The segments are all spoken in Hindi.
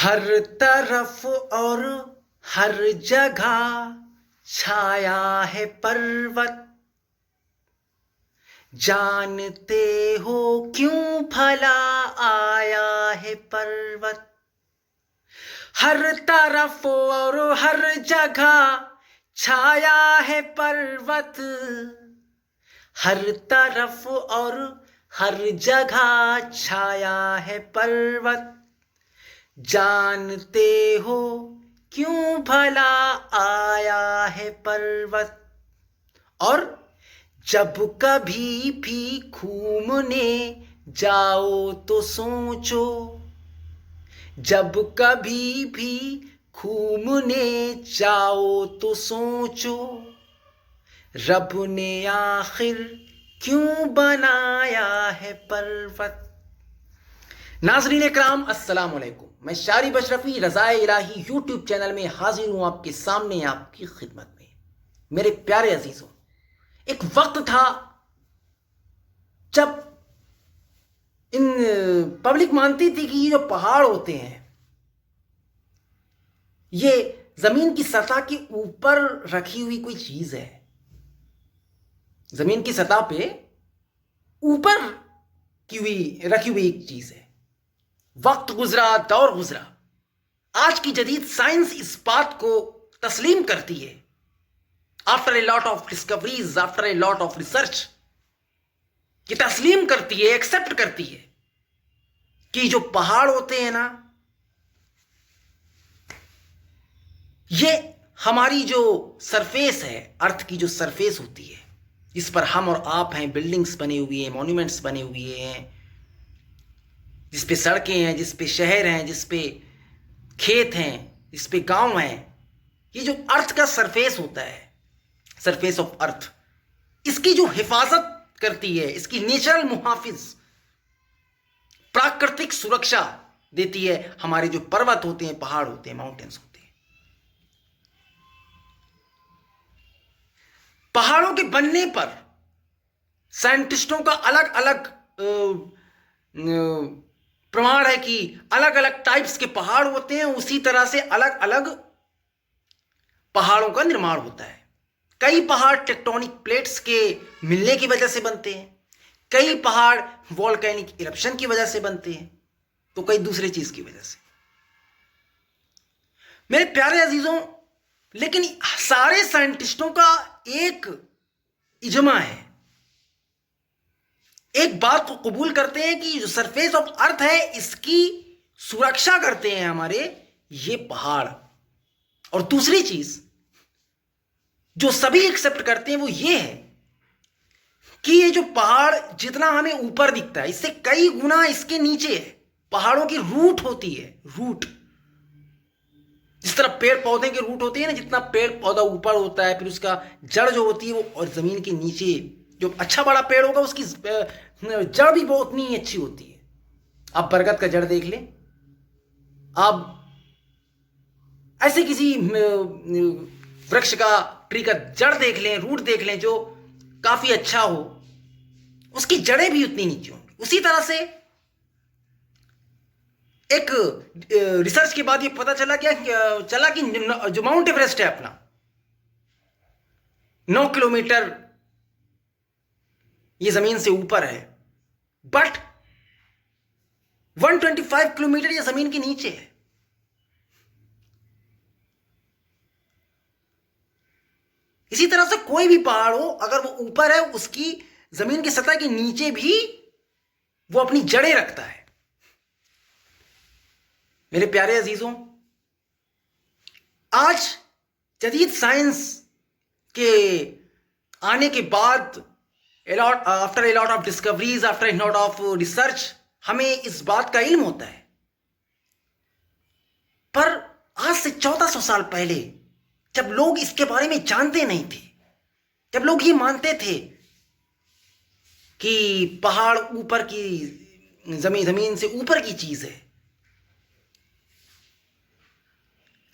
हर तरफ और हर जगह छाया है पर्वत। जानते हो क्यों भला आया है पर्वत। हर तरफ और हर जगह छाया है पर्वत। हर तरफ और हर जगह छाया है पर्वत। जानते हो क्यों भला आया है पर्वत। और जब कभी भी घूमने जाओ तो सोचो। जब कभी भी घूमने जाओ तो सोचो। रब ने आखिर क्यों बनाया है पर्वत। नाज़रीन इकराम अस्सलाम वालेकुम। मैं शारिब अशरफी रज़ाए इलाही यूट्यूब चैनल में हाजिर हूं आपके सामने, आपकी खिदमत में। मेरे प्यारे अजीजों, एक वक्त था जब इन पब्लिक मानती थी कि ये जो पहाड़ होते हैं ये जमीन की सतह के ऊपर रखी हुई कोई चीज है। जमीन की सतह पे ऊपर रखी हुई एक चीज है। वक्त गुजरा, दौर गुजरा, आज की जदीद साइंस इस बात को तस्लीम करती है, after a lot of discoveries, after a lot of research, कि तस्लीम करती है, एक्सेप्ट करती है कि जो पहाड़ होते हैं ना, ये हमारी जो सरफेस है, अर्थ की जो सरफेस होती है, जिस पर हम और आप हैं, बिल्डिंग्स बने हुए हैं, मॉन्यूमेंट्स बने हुए हैं, जिस पे सड़कें हैं, जिस पे शहर हैं, जिस पे खेत हैं, जिस पे गांव हैं, ये जो अर्थ का सरफेस होता है, सरफेस ऑफ अर्थ, इसकी जो हिफाजत करती है, इसकी नेचुरल मुहाफिज, प्राकृतिक सुरक्षा देती है हमारे जो पर्वत होते हैं, पहाड़ होते हैं, माउंटेन्स होते हैं। पहाड़ों के बनने पर साइंटिस्टों का अलग अलग प्रमाण है कि अलग अलग टाइप्स के पहाड़ होते हैं, उसी तरह से अलग अलग पहाड़ों का निर्माण होता है। कई पहाड़ टेक्टोनिक प्लेट्स के मिलने की वजह से बनते हैं, कई पहाड़ वोल्केनिक इरप्शन की वजह से बनते हैं, तो कई दूसरे चीज की वजह से। मेरे प्यारे अजीजों, लेकिन सारे साइंटिस्टों का एक इजमा है, एक बात को कबूल करते हैं कि जो सरफेस ऑफ अर्थ है इसकी सुरक्षा करते हैं हमारे ये पहाड़। और दूसरी चीज जो सभी एक्सेप्ट करते हैं वो ये है कि ये जो पहाड़ जितना हमें ऊपर दिखता है, इससे कई गुना इसके नीचे है। पहाड़ों की रूट होती है, रूट, जिस तरह पेड़ पौधे के रूट होती है ना, जितना पेड़ पौधा ऊपर होता है, फिर उसका जड़ जो होती है वो, और जमीन के नीचे जो अच्छा बड़ा पेड़ होगा उसकी जड़ भी बहुत उतनी अच्छी होती है। आप बरगद का जड़ देख लें, आप ऐसे किसी वृक्ष का, ट्री का जड़ देख लें, रूट देख लें जो काफी अच्छा हो, उसकी जड़ें भी उतनी नीचे होंगी। उसी तरह से एक रिसर्च के बाद ये पता चला कि जो माउंट एवरेस्ट है अपना, 9 किलोमीटर ये जमीन से ऊपर है, बट 125 किलोमीटर ये जमीन के नीचे है। इसी तरह से कोई भी पहाड़ हो, अगर वो ऊपर है, उसकी जमीन की सतह के नीचे भी वो अपनी जड़ें रखता है। मेरे प्यारे अजीजों, आज जदीद साइंस के आने के बाद, after a lot of discoveries, after a lot of research, हमें इस बात का इल्म होता है। पर आज से 1400 साल पहले, जब लोग इसके बारे में जानते नहीं थे, जब लोग ये मानते थे कि पहाड़ ऊपर की जमीन से ऊपर की चीज है,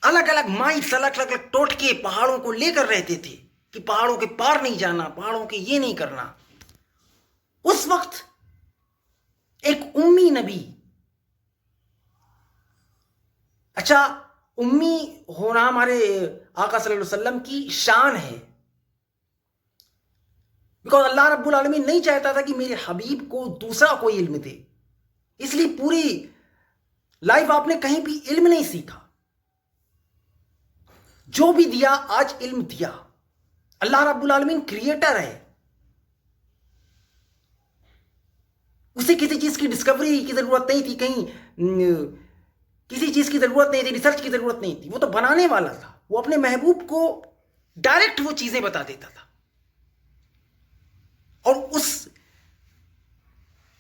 अलग अलग माइट्स, अलग अलग टोटके पहाड़ों को लेकर रहते थे कि पहाड़ों के पार नहीं जाना, पहाड़ों के ये नहीं करना। उस वक्त एक उम्मी नबी बच्चा उम्मी होना हमारे आका सल्लल्लाहु अलैहि वसल्लम की शान है, बिकॉज अल्लाह रब्बुल आलमीन नहीं चाहता था कि मेरे हबीब को दूसरा कोई इल्म दे, इसलिए पूरी लाइफ आपने कहीं भी इल्म नहीं सीखा। जो भी दिया आज इल्म दिया। अल्लाह रब्बुल आलमीन क्रिएटर है, उसे किसी चीज की डिस्कवरी की जरूरत नहीं थी, कहीं किसी चीज की जरूरत नहीं थी, रिसर्च की जरूरत नहीं थी, वो तो बनाने वाला था। वो अपने महबूब को डायरेक्ट वो चीजें बता देता था और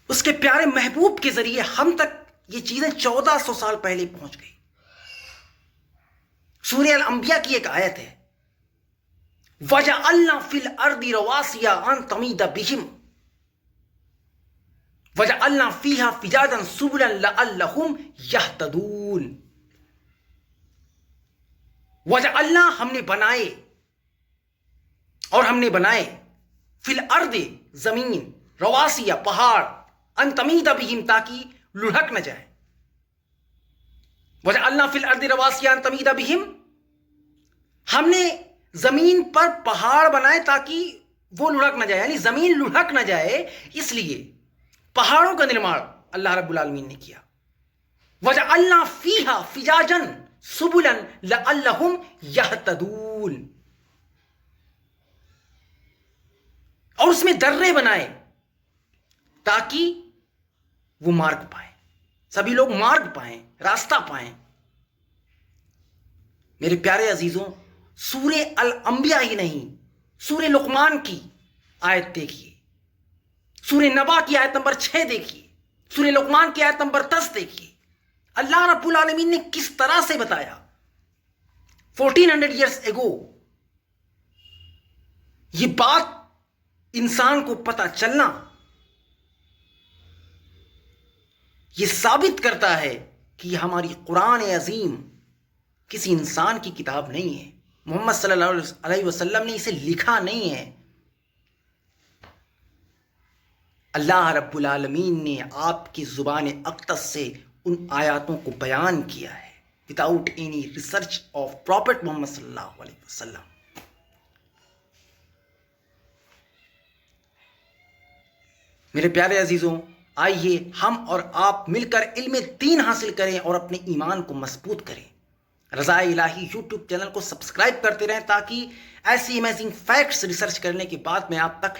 उसके प्यारे महबूब के जरिए हम तक ये चीजें 1400 साल पहले पहुंच गई। सूरह अल अंबिया की एक आयत है, वजअलना फिल अर्दी रवासिया अन तमीदा बिहिम वजअलना फीहा फिजाजन सुबुलन लअल्लहुम यहतदून। वजअलना हमने बनाए, और हमने बनाए फिल अर्दे जमीन, रवासिया पहाड़, अन तमीदा बिहिम ताकि लुढ़क न जाए। वजअलना फिल अर्दे रवासिया अन तमीदा बिहिम, हमने जमीन पर पहाड़ बनाए ताकि वो लुढ़क न जाए, यानी जमीन लुढ़क न जाए, इसलिए पहाड़ों का निर्माण अल्लाह रब्बुल आलमीन ने किया। वजअलना फीहा फिजाजन सुबुलन लअल्लहुम यहतदून, और उसमें दर्रे बनाए ताकि वो मार्ग पाए, सभी लोग मार्ग पाएं, रास्ता पाएं। मेरे प्यारे अजीजों, सूरह अल अंबिया ही नहीं, सूरह लुकमान की आयत देखिए, सूरह नबा की आयत नंबर 6 देखिए, सूरह लुकमान की आयत नंबर 10 देखिए। अल्लाह रब्बुल आलमीन ने किस तरह से बताया 1400 ईयर्स एगो। ये बात इंसान को पता चलना ये साबित करता है कि हमारी कुरान अजीम किसी इंसान की किताब नहीं है। मोहम्मद सल्लल्लाहु अलैहि वसल्लम ने इसे लिखा नहीं है, अल्लाह रब्बुल आलमीन ने आपकी जुबान अक़दस से उन आयातों को बयान किया है without any research of prophet Muhammad सल्लल्लाहु अलैहि वसल्लम। मेरे प्यारे अजीजों, आइए हम और आप मिलकर इल्म दीन हासिल करें और अपने ईमान को मजबूत करें। रज़ा इलाही यूट्यूब चैनल को सब्सक्राइब करते रहें ताकि ऐसी अमेजिंग फैक्ट्स रिसर्च करने के बाद मैं आप तक